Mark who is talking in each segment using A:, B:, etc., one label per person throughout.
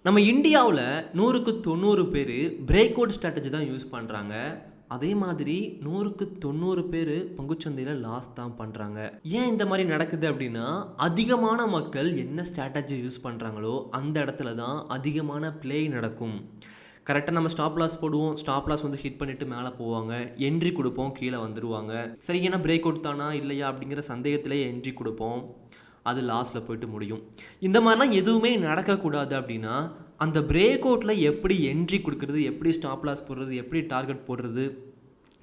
A: நம்ம இந்தியாவில் 100க்கு 90 பேர் பிரேக் அவுட் ஸ்ட்ராட்டஜி தான் யூஸ் பண்ணுறாங்க. அதே மாதிரி 100க்கு 90 பேர் பங்குச்சந்தையில் லாஸ் தான் பண்ணுறாங்க. ஏன் இந்த மாதிரி நடக்குது அப்படின்னா, அதிகமான மக்கள் என்ன ஸ்ட்ராட்டஜி யூஸ் பண்ணுறாங்களோ அந்த இடத்துல தான் அதிகமான ப்ளே நடக்கும். கரெக்டாக நம்ம ஸ்டாப் லாஸ் போடுவோம், ஸ்டாப் லாஸ் வந்து ஹிட் பண்ணிவிட்டு மேலே போவாங்க, என்ட்ரி கொடுப்போம், கீழே வந்துடுவாங்க. சரி, ஏன்னா பிரேக் அவுட் தானா இல்லையா அப்படிங்கிற சந்தேகத்திலே என்ட்ரி கொடுப்போம், அது லாஸில் போய்ட்டு முடியும். இந்த மாதிரிலாம் எதுவுமே நடக்கக்கூடாது அப்படின்னா, அந்த பிரேக் அவுட்டில் எப்படி என்ட்ரி கொடுக்குறது, எப்படி ஸ்டாப் லாஸ் போடுறது, எப்படி டார்கெட் போடுறது,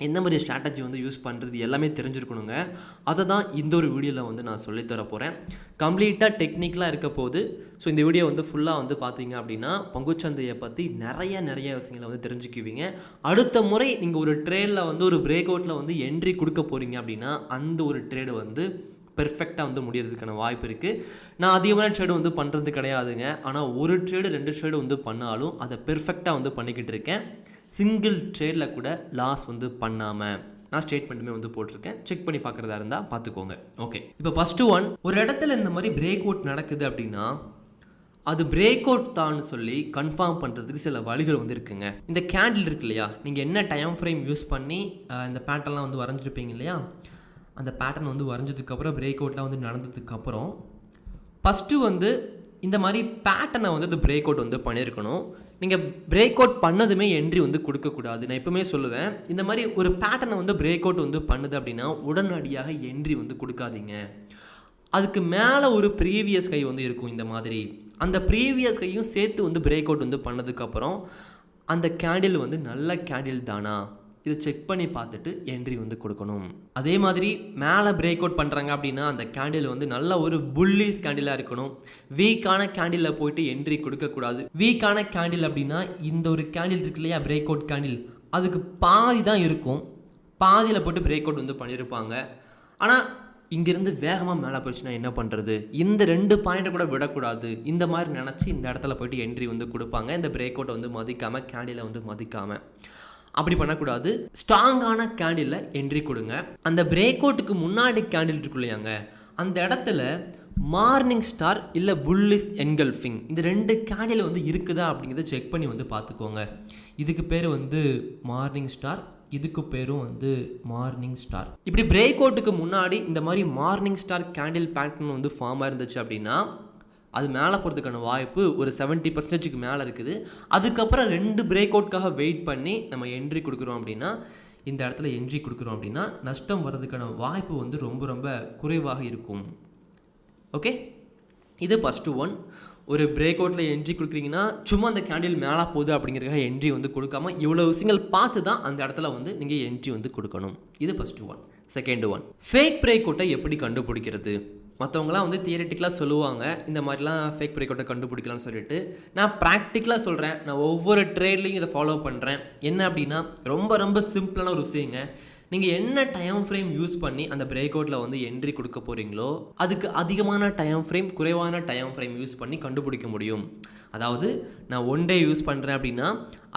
A: எந்த மாதிரி ஸ்ட்ராட்டஜி வந்து யூஸ் பண்ணுறது எல்லாமே தெரிஞ்சிருக்கணுங்க. அதை தான் இந்த ஒரு வீடியோவில் வந்து நான் சொல்லித்தர போகிறேன். கம்ப்ளீட்டாக டெக்னிக்கலாக இருக்க போது. ஸோ இந்த வீடியோ வந்து ஃபுல்லாக வந்து பார்த்தீங்க அப்படின்னா பங்குச்சந்தையை பற்றி நிறைய விஷயங்களை வந்து தெரிஞ்சுக்குவீங்க. அடுத்த முறை நீங்கள் ஒரு ட்ரேடில் வந்து ஒரு பிரேக் அவுட்டில் வந்து என்ட்ரி கொடுக்க போகிறீங்க அப்படின்னா அந்த ஒரு ட்ரேடு வந்து பெர்ஃபெக்டாக வந்து முடியறதுக்கான வாய்ப்பு இருக்குது. நான் அதிகமான ட்ரேடு வந்து பண்ணுறது கிடையாதுங்க. ஆனால் ஒரு ட்ரேடு 2 ட்ரேடு வந்து பண்ணாலும் அதை பெர்ஃபெக்டாக வந்து பண்ணிக்கிட்டு இருக்கேன். சிங்கிள் ட்ரேடில் கூட லாஸ் வந்து பண்ணாமல் நான் ஸ்டேட்மெண்ட்டுமே வந்து போட்டிருக்கேன். செக் பண்ணி பார்க்குறதா இருந்தால் பார்த்துக்கோங்க. ஓகே, இப்போ ஃபஸ்ட்டு ஒன், ஒரு இடத்துல இந்த மாதிரி பிரேக் அவுட் நடக்குது அப்படின்னா அது பிரேக் அவுட் தான் சொல்லி கன்ஃபார்ம் பண்ணுறதுக்கு சில வழிகள் வந்து இருக்குங்க. இந்த கேண்டில் இருக்கு இல்லையா, நீங்கள் என்ன டைம் ஃப்ரேம் யூஸ் பண்ணி இந்த பேட்டர்ன்லாம் வந்து வரைஞ்சிருப்பீங்க இல்லையா, அந்த பேட்டர்ன் வந்து வரைஞ்சதுக்கப்புறம் பிரேக் அவுட்லாம் வந்து நடந்ததுக்கப்புறம் ஃபஸ்ட்டு வந்து இந்த மாதிரி பேட்டர்னை வந்து இந்த பிரேக் அவுட் வந்து பண்ணியிருக்கணும். நீங்கள் பிரேக் அவுட் பண்ணதுமே என்ட்ரி வந்து கொடுக்கக்கூடாது. நான் எப்பவுமே சொல்லுவேன், இந்த மாதிரி ஒரு பேட்டர்னை வந்து பிரேக் அவுட் வந்து பண்ணுது அப்படின்னா உடனடியாக என்ட்ரி வந்து கொடுக்காதீங்க. அதுக்கு மேலே ஒரு ப்ரீவியஸ் கை வந்து இருக்கும். இந்த மாதிரி அந்த ப்ரீவியஸ் கையும் சேர்த்து வந்து பிரேக் அவுட் வந்து பண்ணதுக்கப்புறம் அந்த கேண்டில் வந்து நல்ல கேண்டில் தானா இதை செக் பண்ணி பார்த்துட்டு என்ட்ரி வந்து கொடுக்கணும். அதே மாதிரி மேலே பிரேக் அவுட் பண்ணுறாங்க அப்படின்னா அந்த கேண்டில் வந்து நல்ல ஒரு புல்லிஷ் கேண்டிலாக இருக்கணும். வீக்கான கேண்டிலில் போயிட்டு என்ட்ரி கொடுக்கக்கூடாது. வீக்கான கேண்டில் அப்படின்னா இந்த ஒரு கேண்டில் இருக்கு இல்லையா, பிரேக் அவுட் கேண்டில், அதுக்கு பாதி தான் இருக்கும். பாதியில் போட்டு பிரேக் அவுட் வந்து பண்ணியிருப்பாங்க. ஆனால் இங்கேருந்து வேகமாக மேலே போயிடுச்சுன்னா என்ன பண்ணுறது, இந்த 2 பாயிண்ட்டை கூட விடக்கூடாது. இந்த மாதிரி நினச்சி இந்த இடத்துல போய்ட்டு என்ட்ரி வந்து கொடுப்பாங்க. இந்த பிரேக் அவுட்டை வந்து மதிக்காமல், கேண்டிலை வந்து மதிக்காமல். அப்படி பண்ணக்கூடாது. ஸ்ட்ராங்கான கேண்டிலில் என்ட்ரி கொடுங்க. அந்த பிரேக் அவுட்டுக்கு முன்னாடி கேண்டில் இருக்கு இல்லையாங்க, அந்த இடத்துல மார்னிங் ஸ்டார் இல்லை புல்லிஷ் என்கல்ஃபிங், இந்த 2 கேண்டில் வந்து இருக்குதா அப்படிங்கிறத செக் பண்ணி வந்து பார்த்துக்கோங்க. இதுக்கு பேர் வந்து மார்னிங் ஸ்டார், இதுக்கு பேரும் வந்து மார்னிங் ஸ்டார். இப்படி பிரேக் அவுட்டுக்கு முன்னாடி இந்த மாதிரி மார்னிங் ஸ்டார் கேண்டில் பேட்டர்ன் வந்து ஃபார்ம் ஆயிருந்துச்சு அப்படின்னா அது மேலே போகிறதுக்கான வாய்ப்பு ஒரு 70% மேலே இருக்குது. அதுக்கப்புறம் 2 பிரேக் அவுட்காக வெயிட் பண்ணி நம்ம என்ட்ரி கொடுக்குறோம் அப்படின்னா, இந்த இடத்துல என்ட்ரி கொடுக்குறோம் அப்படின்னா நஷ்டம் வர்றதுக்கான வாய்ப்பு வந்து ரொம்ப குறைவாக இருக்கும். ஓகே, இது ஃபஸ்ட்டு ஒன். ஒரு பிரேக் அவுட்டில் என்ட்ரி கொடுக்குறீங்கன்னா சும்மா அந்த கேண்டில் மேலே போகுது அப்படிங்கிறதுக்காக என்ட்ரி வந்து கொடுக்காம இவ்வளோ விஷயங்கள் பார்த்து தான் அந்த இடத்துல வந்து நீங்கள் என்ட்ரி வந்து கொடுக்கணும். இது first one. Second one, fake break அவுட்டை எப்படி கண்டுபிடிக்கிறது? மற்றவங்களாம் வந்து தியரிட்டிக்கலாக சொல்லுவாங்க இந்த மாதிரிலாம் ஃபேக் பிரேக் அவுட்டை கண்டுபிடிக்கலாம்னு சொல்லிட்டு. நான் ப்ராக்டிக்கலாக சொல்கிறேன். நான் ஒவ்வொரு ட்ரேட்லையும் இதை ஃபாலோ பண்ணுறேன். என்ன அப்படின்னா ரொம்ப சிம்பிளான ஒரு விஷயங்க. நீங்கள் என்ன டைம் ஃப்ரேம் யூஸ் பண்ணி அந்த பிரேக் அவுட்டில் வந்து என்ட்ரி கொடுக்க போகிறீங்களோ அதுக்கு அதிகமான டைம் ஃப்ரேம், குறைவான டைம் ஃப்ரேம் யூஸ் பண்ணி கண்டுபிடிக்க முடியும். அதாவது நான் 1 டே யூஸ் பண்ணுறேன் அப்படின்னா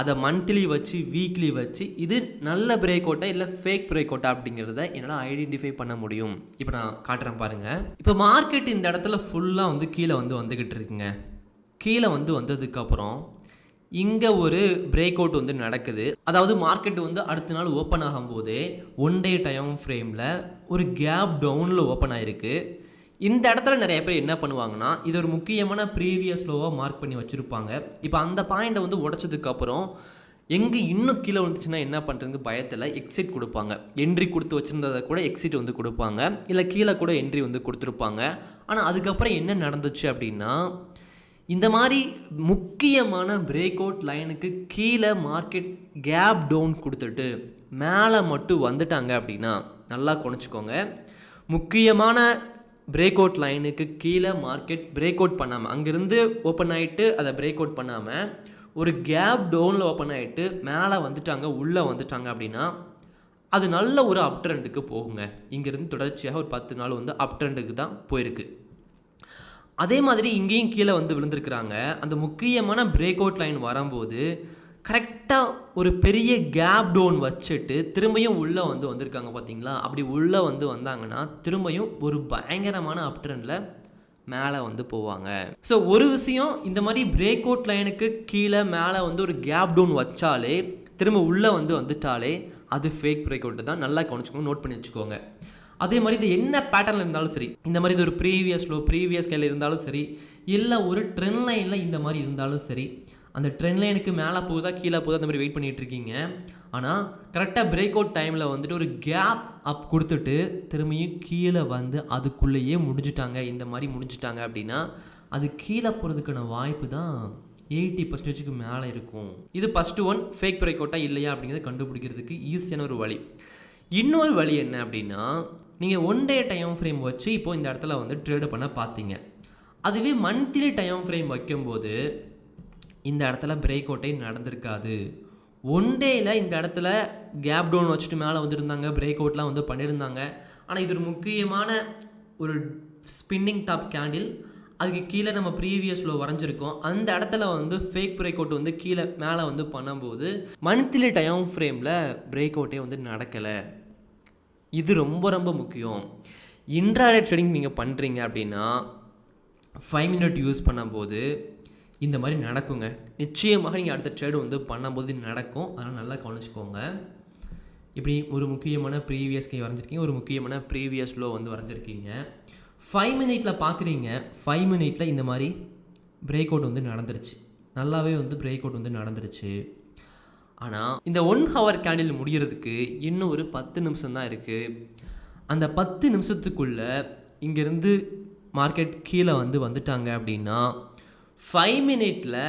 A: அதை மந்த்லி வச்சு, வீக்லி வச்சு இது நல்ல பிரேக் அவுட்டா இல்லை ஃபேக் பிரேக் அவுட்டா அப்படிங்கிறத என்னால் ஐடென்டிஃபை பண்ண முடியும். இப்போ நான் காட்டுறேன் பாருங்கள். இப்போ மார்க்கெட் இந்த இடத்துல ஃபுல்லாக வந்து கீழே வந்து வந்துக்கிட்டு இருக்குங்க. கீழே வந்து வந்ததுக்கப்புறம் இங்கே ஒரு பிரேக் அவுட் வந்து நடக்குது. அதாவது மார்க்கெட் வந்து அடுத்த நாள் ஓப்பன் ஆகும்போதே 1 டே டைம் ஃப்ரேமில் ஒரு கேப் டவுனில் ஓப்பன் ஆகிருக்கு. இந்த இடத்துல நிறைய பேர் என்ன பண்ணுவாங்கன்னா, இது ஒரு முக்கியமான ப்ரீவியஸ் லோவாக மார்க் பண்ணி வச்சுருப்பாங்க. இப்போ அந்த பாயிண்ட்டை வந்து உடச்சதுக்கப்புறம் எங்கே இன்னும் கீழே வந்துச்சுன்னா என்ன பண்ணுறது பயத்தில் எக்ஸிட் கொடுப்பாங்க. என்ட்ரி கொடுத்து வச்சுருந்ததை கூட எக்ஸிட் வந்து கொடுப்பாங்க, இல்லை கீழே கூட என்ட்ரி வந்து கொடுத்துருப்பாங்க. ஆனால் அதுக்கப்புறம் என்ன நடந்துச்சு அப்படின்னா, இந்த மாதிரி முக்கியமான பிரேக் அவுட் லைனுக்கு கீழே மார்க்கெட் கேப் டவுன் கொடுத்துட்டு மேலே மட்டும் வந்துட்டாங்க அப்படின்னா, நல்லா குறைச்சிக்கோங்க, முக்கியமான பிரேக் அவுட் லைனுக்கு கீழே மார்க்கெட் பிரேக் அவுட் பண்ணாமல், அங்கேருந்து ஓப்பன் ஆகிட்டு அதை பிரேக் அவுட் பண்ணாமல் ஒரு கேப் டவுனில் ஓப்பன் ஆகிட்டு மேலே வந்துட்டாங்க, உள்ளே வந்துட்டாங்க அப்படின்னா அது நல்ல ஒரு அப் ட்ரெண்டுக்கு போகுங்க. இங்கேருந்து தொடர்ச்சியாக ஒரு 10 நாள் வந்து அப் ட்ரெண்டுக்கு தான் போயிருக்கு. அதே மாதிரி இங்கேயும் கீழே வந்து விழுந்திருக்கிறாங்க. அந்த முக்கியமான பிரேக் அவுட் லைன் வரும்போது கரெக்டாக ஒரு பெரிய கேப் டவுன் வச்சுட்டு திரும்பியும் உள்ளே வந்து வந்திருக்காங்க பார்த்தீங்களா? அப்படி உள்ளே வந்து வந்தாங்கன்னா திரும்பியும் ஒரு பயங்கரமான அப் ட்ரெண்டில் மேலே வந்து போவாங்க. ஸோ ஒரு விஷயம், இந்த மாதிரி பிரேக் அவுட் லைனுக்கு கீழே மேலே வந்து ஒரு கேப் டவுன் வச்சாலே, திரும்ப உள்ளே வந்துட்டாலே அது ஃபேக் பிரேக் அவுட்டு தான். நல்லா கவனிச்சுக்கோங்க, நோட் பண்ணி வச்சுக்கோங்க. அதே மாதிரி இது என்ன பேட்டர்னில் இருந்தாலும் சரி, இந்த மாதிரி இது ஒரு ப்ரீவியஸ் ஸ்கேலில் இருந்தாலும் சரி, இல்லை ஒரு ட்ரெண்ட் லைனில் இந்த மாதிரி இருந்தாலும் சரி, அந்த ட்ரெண்ட் லைனுக்கு மேலே போகுதா கீழே போகுதா அந்த மாதிரி வெயிட் பண்ணிகிட்டு இருக்கீங்க. ஆனால் கரெக்டாக பிரேக் அவுட் டைமில் வந்துட்டு ஒரு கேப் அப் கொடுத்துட்டு திரும்பியும் கீழே வந்து அதுக்குள்ளேயே முடிஞ்சிட்டாங்க, இந்த மாதிரி முடிஞ்சிட்டாங்க அப்படின்னா அது கீழே போகிறதுக்கான வாய்ப்பு தான் 80% மேலே இருக்கும். இது ஃபஸ்ட்டு ஒன். ஃபேக் பிரேக் அவுட்டாக இல்லையா அப்படிங்கிறத கண்டுபிடிக்கிறதுக்கு ஈஸியான ஒரு வழி. இன்னொரு வழி என்ன அப்படின்னா, நீங்கள் 1 டே டைம் ஃப்ரேம் வச்சு இப்போது இந்த இடத்துல வந்து ட்ரேடு பண்ண பார்த்தீங்க. அதுவே மந்த்லி டைம் ஃப்ரேம் வைக்கும்போது இந்த இடத்துல பிரேக் அவுட்டே நடந்திருக்காது. 1 டேயில் இந்த இடத்துல கேப் டவுன் வச்சுட்டு மேலே வந்துருந்தாங்க, பிரேக் அவுட்லாம் வந்து பண்ணியிருந்தாங்க. ஆனால் இது ஒரு முக்கியமான ஒரு ஸ்பின்னிங் டாப் கேண்டில், அதுக்கு கீழே நம்ம ப்ரீவியஸ் லோ வரைஞ்சிருக்கோம். அந்த இடத்துல வந்து ஃபேக் பிரேக் அவுட் வந்து கீழே மேலே வந்து பண்ணும்போது மந்த்லி டைம் ஃப்ரேமில் பிரேக் அவுட்டே வந்து நடக்கலை. இது ரொம்ப ரொம்ப முக்கியம். இன்ட்ராடே ட்ரேடிங் நீங்கள் பண்ணுறீங்க அப்படின்னா 5 மினிட் யூஸ் பண்ணும்போது இந்த மாதிரி நடக்குங்க. நிச்சயமாக நீங்கள் அடுத்த ட்ரேடு வந்து பண்ணும்போது நடக்கும். அதனால் நல்லா கவனிச்சுக்கோங்க. இப்படி ஒரு முக்கியமான ப்ரீவியஸ் கை வரைஞ்சிருக்கீங்க, ஒரு முக்கியமான ப்ரீவியஸ் லோ வந்து வரைஞ்சிருக்கீங்க. 5 மினிட்டில் பார்க்குறீங்க, 5 மினிட்டில் இந்த மாதிரி பிரேக் அவுட் வந்து நடந்துருச்சு, நல்லாவே வந்து பிரேக் அவுட் வந்து நடந்துருச்சு. ஆனால் இந்த 1 ஹவர் கேண்டில் முடிகிறதுக்கு இன்னும் ஒரு 10 நிமிஷம் தான் இருக்குது. அந்த 10 நிமிஷத்துக்குள்ளே இங்கேருந்து மார்க்கெட் கீழே வந்துட்டாங்க அப்படின்னா 5 மினிட்டில்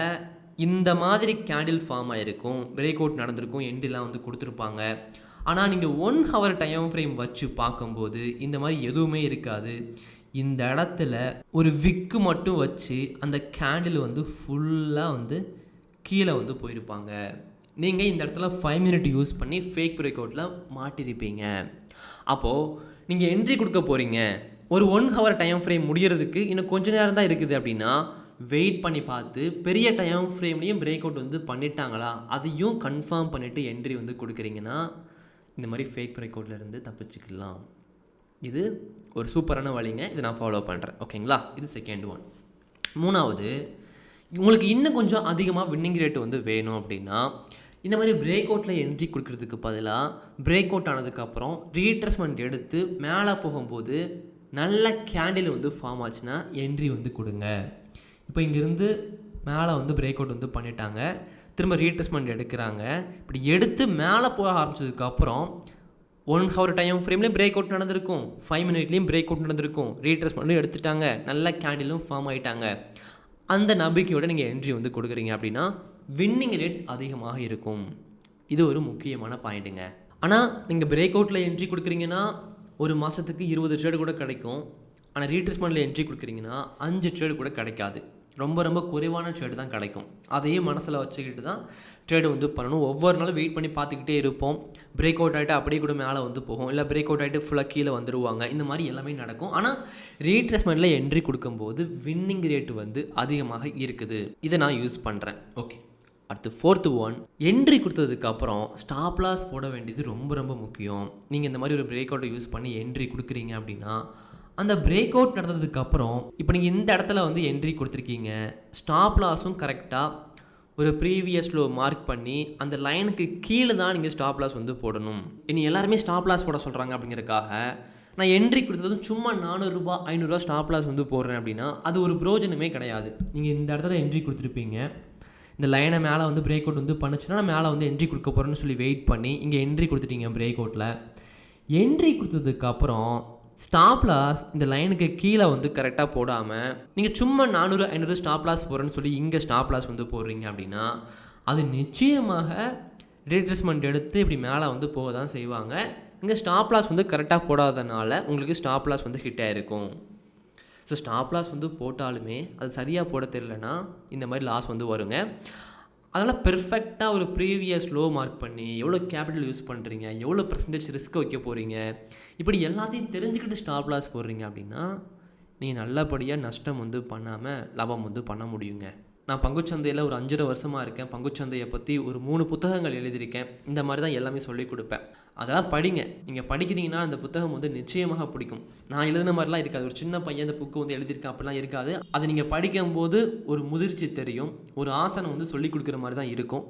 A: இந்த மாதிரி கேண்டில் ஃபார்ம் ஆகிருக்கும், பிரேக் அவுட் நடந்திருக்கும், எண்டெலாம் வந்து கொடுத்துருப்பாங்க. ஆனால் நீங்கள் 1 ஹவர் டைம் ஃப்ரேம் வச்சு பார்க்கும்போது இந்த மாதிரி எதுவுமே இருக்காது. இந்த இடத்துல ஒரு விக்கு மட்டும் வச்சு அந்த கேண்டில் வந்து ஃபுல்லாக வந்து கீழே வந்து போயிருப்பாங்க. நீங்கள் இந்த இடத்துல 5 மினிட் யூஸ் பண்ணி ஃபேக் பிரேக் அவுட்டில் மாட்டிருப்பீங்க. அப்போது நீங்கள் என்ட்ரி கொடுக்க போகிறீங்க, ஒரு 1 ஹவர் டைம் ஃப்ரேம் முடிகிறதுக்கு இன்னும் கொஞ்சம் நேரம் தான் இருக்குது அப்படின்னா வெயிட் பண்ணி பார்த்து பெரிய டைம் ஃப்ரேம்லேயும் பிரேக் அவுட் வந்து பண்ணிட்டாங்களா அதையும் கன்ஃபார்ம் பண்ணிவிட்டு என்ட்ரி வந்து கொடுக்குறீங்கன்னா இந்த மாதிரி ஃபேக் பிரேக் அவுட்லேருந்து தப்பிச்சுக்கலாம். இது ஒரு சூப்பரான வழிங்க. இதை நான் ஃபாலோ பண்ணுறேன். ஓகேங்களா? இது செகண்ட் ஒன். மூணாவது, உங்களுக்கு இன்னும் கொஞ்சம் அதிகமாக வின்னிங் ரேட் வந்து வேணும் அப்படின்னா இந்த மாதிரி பிரேக் அவுட்டில் என்ட்ரி கொடுக்கறதுக்கு பதிலாக பிரேக் அவுட் ஆனதுக்கப்புறம் ரீட்ரேஸ்மெண்ட் எடுத்து மேலே போகும்போது நல்ல கேண்டில் வந்து ஃபார்ம் ஆச்சுன்னா என்ட்ரி வந்து கொடுங்க. இப்போ இங்கேருந்து மேலே வந்து பிரேக் அவுட் வந்து பண்ணிட்டாங்க, திரும்ப ரீட்ரேஸ்மெண்ட் எடுக்கிறாங்க. இப்படி எடுத்து மேலே போக ஆரம்பித்ததுக்கப்புறம் 1 ஹவர் டைம் ஃப்ரேம்லேயும் பிரேக் அவுட் நடந்திருக்கும், 5 மினிட்லேயும் பிரேக் அவுட் நடந்திருக்கும், ரீட்ரேஸ்மெண்ட்டும் எடுத்துட்டாங்க, நல்ல கேண்டிலும் ஃபார்ம் ஆகிட்டாங்க. அந்த நம்பிக்கையோட நீங்கள் என்ட்ரி வந்து கொடுக்குறீங்க அப்படின்னா வின்னிங் ரேட் அதிகமாக இருக்கும். இது ஒரு முக்கியமான பாயிண்ட்டுங்க. ஆனால் நீங்கள் பிரேக் அவுட்டில் என்ட்ரி கொடுக்குறீங்கன்னா ஒரு மாதத்துக்கு 20 ட்ரேடு கூட கிடைக்கும். ஆனால் ரீட்ரேஸ்மெண்ட்டில் என்ட்ரி கொடுக்குறீங்கன்னா 5 ட்ரேடு கூட கிடைக்காது. ரொம்ப ரொம்ப குறைவான ட்ரேடு தான் கிடைக்கும். அதையும் மனசில் வச்சுக்கிட்டு தான் ட்ரேடு வந்து பண்ணணும். ஒவ்வொரு நாளும் வெயிட் பண்ணி பார்த்துக்கிட்டே இருப்போம். பிரேக் அவுட் ஆகிட்டு அப்படியே கூட மேலே வந்து போகும், இல்லை பிரேக் அவுட் ஆகிட்டு ஃபுல்லாக கீழே வந்துடுவாங்க. இந்த மாதிரி எல்லாமே நடக்கும். ஆனால் ரீட்ரேஸ்மெண்ட்டில் என்ட்ரி கொடுக்கும்போது வின்னிங் ரேட்டு வந்து அதிகமாக இருக்குது. இதை நான் யூஸ் பண்ணுறேன். ஓகே, அடுத்து 4th ஒன், என்ட்ரி கொடுத்ததுக்கப்புறம் ஸ்டாப் லாஸ் போட வேண்டியது ரொம்ப ரொம்ப முக்கியம். நீங்கள் இந்த மாதிரி ஒரு பிரேக் அவுட்டை யூஸ் பண்ணி என்ட்ரி கொடுக்குறீங்க அப்படின்னா அந்த பிரேக் அவுட் நடந்ததுக்கப்புறம் இப்போ நீங்கள் இந்த இடத்துல வந்து என்ட்ரி கொடுத்துருக்கீங்க, ஸ்டாப் லாஸும் கரெக்டாக ஒரு ப்ரீவியஸ் லோ மார்க் பண்ணி அந்த லைனுக்கு கீழே தான் நீங்கள் ஸ்டாப் லாஸ் வந்து போடணும். இனி எல்லாருமே ஸ்டாப் லாஸ் போட சொல்கிறாங்க அப்படிங்கிறதுக்காக நான் என்ட்ரி கொடுத்ததும் சும்மா 400 ரூபா 500 ரூபா ஸ்டாப் லாஸ் வந்து போடுறேன் அப்படின்னா அது ஒரு பிரோஜனமே கிடையாது. நீங்கள் இந்த இடத்துல என்ட்ரி கொடுத்துருப்பீங்க, இந்த லைனை மேலே வந்து பிரேக் அவுட் வந்து பண்ணுச்சுன்னா நான் மேலே வந்து என்ட்ரி கொடுக்க போகிறேன்னு சொல்லி வெயிட் பண்ணி இங்கே என்ட்ரி கொடுத்துட்டீங்க. பிரேக் அவுட்டில் என்ட்ரி கொடுத்ததுக்கப்புறம் ஸ்டாப் லாஸ் இந்த லைனுக்கு கீழே வந்து கரெக்டாக போடாமல் நீங்கள் சும்மா 400 500 ஸ்டாப் லாஸ் போடுறேன்னு சொல்லி இங்கே ஸ்டாப் லாஸ் வந்து போடுறீங்க அப்படின்னா அது நிச்சயமாக ரீட்ரேஸ்மெண்ட் எடுத்து இப்படி மேலே வந்து போக தான் செய்வாங்க. இங்கே ஸ்டாப் லாஸ் வந்து கரெக்டாக போடாதனால உங்களுக்கு ஸ்டாப் லாஸ் வந்து ஹிட் ஆகிருக்கும். ஸோ ஸ்டாப் லாஸ் வந்து போட்டாலுமே அது சரியாக போட தெரியலனா இந்த மாதிரி லாஸ் வந்து வருங்க. அதனால் பெர்ஃபெக்டாக ஒரு ப்ரீவியஸ் லோ மார்க் பண்ணி எவ்வளோ கேபிட்டல் யூஸ் பண்ணுறீங்க, எவ்வளோ பர்சன்டேஜ் ரிஸ்க் வைக்க போகிறீங்க, இப்படி எல்லாத்தையும் தெரிஞ்சுக்கிட்டு ஸ்டாப் லாஸ் போடுறீங்க அப்படின்னா நீங்கள் நல்லபடியாக நஷ்டம் வந்து பண்ணாமல் லாபம் வந்து பண்ண முடியுங்க. நான் பங்குச்சந்தையில் ஒரு 5 வருஷமாக இருக்கேன். பங்குச்சந்தையை பற்றி ஒரு 3 புத்தகங்கள் எழுதியிருக்கேன். இந்த மாதிரி தான் எல்லாமே சொல்லிக் கொடுப்பேன். அதெல்லாம் படிங்க. நீங்கள் படிக்கிறீங்கன்னா அந்த புத்தகம் வந்து நிச்சயமாக பிடிக்கும். நான் எழுதின மாதிரிலாம் இருக்காது. ஒரு சின்ன பையன் அந்த புக்கு வந்து எழுதியிருக்கேன் அப்படிலாம் இருக்காது. அதை நீங்கள் படிக்கும்போது ஒரு முதிர்ச்சி தெரியும். ஒரு ஆசனம் வந்து சொல்லிக் கொடுக்குற மாதிரி தான் இருக்கும்.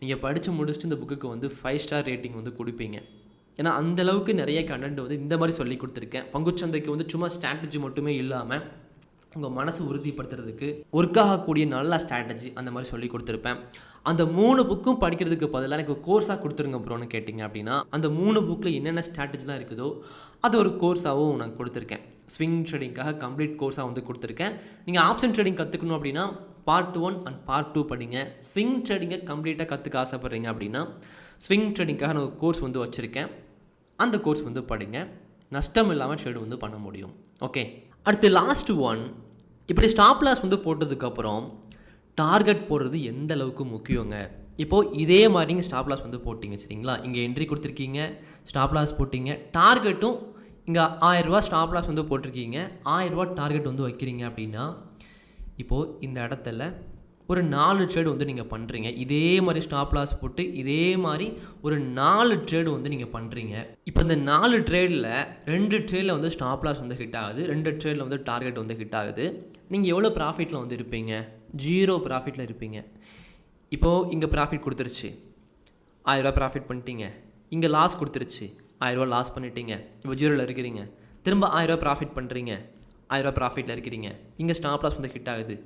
A: நீங்கள் படித்து முடிச்சுட்டு இந்த புக்குக்கு வந்து 5 ஸ்டார் ரேட்டிங் வந்து கொடுப்பீங்க. ஏன்னா அந்தளவுக்கு நிறைய கண்டென்ட் வந்து இந்த மாதிரி சொல்லி கொடுத்துருக்கேன். பங்குச்சந்தைக்கு வந்து சும்மா ஸ்ட்ராட்டஜி மட்டுமே இல்லாமல் உங்கள் மனசு உறுதிப்படுத்துறதுக்கு ஒர்க் ஆகக்கூடிய நல்ல ஸ்ட்ராட்டஜி அந்த மாதிரி சொல்லி கொடுத்துருப்பேன். அந்த 3 புக்கும் படிக்கிறதுக்கு பதிலாக எனக்கு கோர்ஸாக கொடுத்துருங்க ப்ரோன்னு கேட்டிங்க அப்படின்னா அந்த 3 புக்கில் என்னென்ன ஸ்ட்ராட்டஜிலாம் இருக்குதோ அது ஒரு கோர்ஸாகவும் நான் கொடுத்துருக்கேன். ஸ்விங் ட்ரேடிங்காக கம்ப்ளீட் கோர்ஸாக வந்து கொடுத்துருக்கேன். நீங்கள் ஆப்ஷன் ட்ரேடிங் கற்றுக்கணும் அப்படின்னா பார்ட் 1 அண்ட் பார்ட் 2 படிங்க. ஸ்விங் ட்ரேடிங்கை கம்ப்ளீட்டாக கற்றுக்க ஆசைப்பட்றீங்க அப்படின்னா ஸ்விங் ட்ரேடிங்காக நான் ஒரு கோர்ஸ் வந்து வச்சுருக்கேன். அந்த கோர்ஸ் வந்து படிங்க. நஷ்டம் இல்லாமல் ட்ரேடு வந்து பண்ண முடியும். ஓகே, அடுத்து லாஸ்ட் ஒன். இப்படி ஸ்டாப் லாஸ் வந்து போட்டதுக்கப்புறம் டார்கெட் போடுறது எந்த அளவுக்கு முக்கியங்க. இப்போது இதே மாதிரி நீங்கள் ஸ்டாப் லாஸ் வந்து போட்டிங்க சரிங்களா. இங்கே என்ட்ரி கொடுத்துருக்கீங்க, ஸ்டாப் லாஸ் போட்டிங்க, டார்கெட்டும் இங்கே 1000 ரூபா ஸ்டாப் லாஸ் வந்து போட்டிருக்கீங்க, 1000 ரூபா டார்கெட் வந்து வைக்கிறீங்க அப்படின்னா இப்போது இந்த இடத்துல ஒரு 4 ட்ரேடு வந்து நீங்கள் பண்ணுறீங்க. இதே மாதிரி ஸ்டாப் லாஸ் போட்டு இதே மாதிரி ஒரு 4 ட்ரேடு வந்து நீங்கள் பண்ணுறீங்க. இப்போ இந்த 4 ட்ரேடில் 2 ட்ரேடில் வந்து ஸ்டாப் லாஸ் வந்து ஹிட் ஆகுது, 2 ட்ரேடில் வந்து டார்கெட் வந்து ஹிட் ஆகுது. நீங்கள் எவ்வளோ ப்ராஃபிட்டில் வந்து இருப்பீங்க? 0 ப்ராஃபிட்டில் இருப்பீங்க. இப்போது இங்கே ப்ராஃபிட் கொடுத்துருச்சு, 1000 ரூபா ப்ராஃபிட் பண்ணிட்டீங்க. இங்கே லாஸ் கொடுத்துருச்சு, 1000 ரூபா லாஸ் பண்ணிட்டீங்க. இப்போ 0ல் இருக்கிறீங்க. திரும்ப 1000 ரூபா ப்ராஃபிட் பண்ணுறீங்க, 1000 ரூபா ப்ராஃபிட்டில் இருக்கிறீங்க. இங்கே ஸ்டாப் லாஸ் வந்து ஹிட் ஆகுது,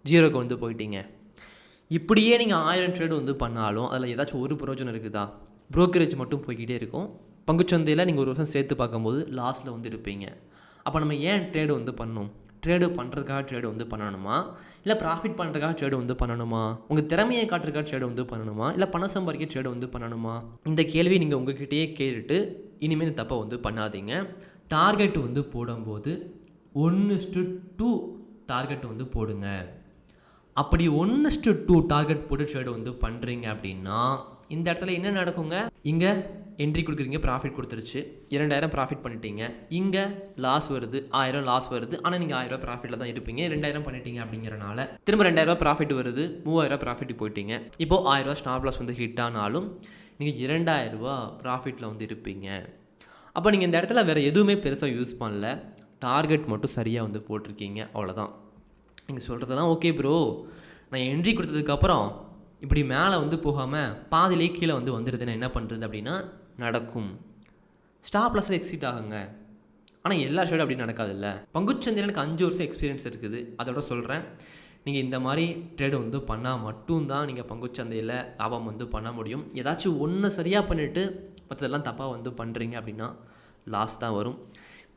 A: 0க்கு வந்து போயிட்டீங்க. இப்படியே நீங்கள் 1000 ட்ரேடு வந்து பண்ணாலும் அதில் ஏதாச்சும் ஒரு பிரயோஜனம் இருக்குதா? ப்ரோக்கரேஜ் மட்டும் போய்கிட்டே இருக்கும். பங்குச்சந்தையில் நீங்கள் ஒரு வருஷம் சேர்த்து பார்க்கும்போது லாஸில் வந்து இருப்பீங்க. அப்போ நம்ம ஏன் ட்ரேடு வந்து பண்ணணும்? ட்ரேடு பண்ணுறதுக்காக ட்ரேடு வந்து பண்ணணுமா, இல்லை ப்ராஃபிட் பண்ணுறதுக்காக ட்ரேடு வந்து பண்ணணுமா, உங்கள் திறமையை காட்டுறதுக்காக ட்ரேடு வந்து பண்ணணுமா, இல்லை பணம் சம்பாதிக்க ட்ரேடு வந்து பண்ணணுமா? இந்த கேள்வி நீங்கள் உங்ககிட்டயே கேட்டுட்டு இனிமேல் இந்த தப்பை வந்து பண்ணாதீங்க. டார்கெட் வந்து போடும்போது 1:2 டார்கெட் வந்து போடுங்க. அப்படி 1:2 டார்கெட் போட்டு ட்ரேடு வந்து பண்ணுறீங்க அப்படின்னா இந்த இடத்துல என்ன நடக்குங்க? இங்கே என்ட்ரி கொடுக்குறீங்க, ப்ராஃபிட் கொடுத்துருச்சு, 2000 ப்ராஃபிட் பண்ணிட்டீங்க. இங்கே லாஸ் வருது, 1000 லாஸ் வருது. ஆனால் நீங்கள் 1000 ப்ராஃபிட்டில் தான் இருப்பீங்க. 2000 பண்ணிட்டீங்க அப்படிங்கிறனால திரும்ப 2000 ப்ராஃபிட் வருது, 3000 ப்ராஃபிட் போயிட்டீங்க. இப்போது 1000 ஸ்டாப் லாஸ் வந்து ஹிட் ஆனாலும் நீங்கள் 2000 ப்ராஃபிட்டில் வந்து இருப்பீங்க. அப்போ நீங்கள் இந்த இடத்துல வேறு எதுவுமே பெருசாக யூஸ் பண்ணல, டார்கெட் மட்டும் சரியாக வந்து போட்டிருக்கீங்க, அவ்வளோதான். நீங்கள் சொல்கிறதெல்லாம் ஓகே ப்ரோ, நான் என்ட்ரி கொடுத்ததுக்கப்புறம் இப்படி மேலே வந்து போகாமல் பாதிலே கீழே வந்து வந்துடுது, நான் என்ன பண்ணுறது அப்படின்னா நடக்கும். ஸ்டாப் லாஸில் எக்ஸிட் ஆகுங்க. ஆனால் எல்லா ஷேடும் அப்படி நடக்காதுல்ல. பங்குச்சந்தையில் எனக்கு 5 வருஷம் எக்ஸ்பீரியன்ஸ் இருக்குது, அதோட சொல்கிறேன். நீங்கள் இந்த மாதிரி ட்ரேடு வந்து பண்ணால் மட்டும்தான் நீங்கள் பங்குச்சந்தையில் லாபம் வந்து பண்ண முடியும். ஏதாச்சும் ஒன்று சரியாக பண்ணிவிட்டு மற்றதெல்லாம் தப்பாக வந்து பண்ணுறீங்க அப்படின்னா லாஸ் தான் வரும்.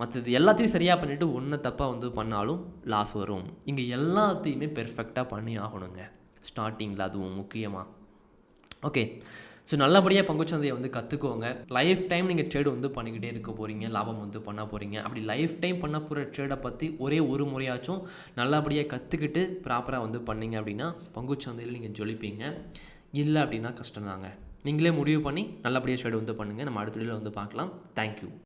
A: மற்றது எல்லாத்தையும் சரியாக பண்ணிவிட்டு ஒன்று தப்பாக வந்து பண்ணாலும் லாஸ் வரும். இங்கே எல்லாத்தையுமே பெர்ஃபெக்டாக பண்ணி ஆகணுங்க ஸ்டார்டிங்கில், அதுவும் முக்கியமாக. ஓகே, ஸோ நல்லபடியாக பங்குச்சந்தையை வந்து கற்றுக்கோங்க. லைஃப் டைம் நீங்கள் ட்ரேடு வந்து பண்ணிக்கிட்டே இருக்க போகிறீங்க, லாபம் வந்து பண்ண போகிறீங்க. அப்படி லைஃப் டைம் பண்ண போகிற ட்ரேடை பற்றி ஒரே ஒரு முறையாச்சும் நல்லபடியாக கற்றுக்கிட்டு ப்ராப்பராக வந்து பண்ணிங்க அப்படின்னா பங்குச்சந்தையில் நீங்கள் ஜொலிப்பீங்க. இல்லை அப்படின்னா கஷ்டம்தாங்க. நீங்களே முடிவு பண்ணி நல்லபடியாக ட்ரேடு வந்து பண்ணுங்கள். நம்ம அடுத்த வீடியோவில் வந்து பார்க்கலாம். தேங்க்யூ.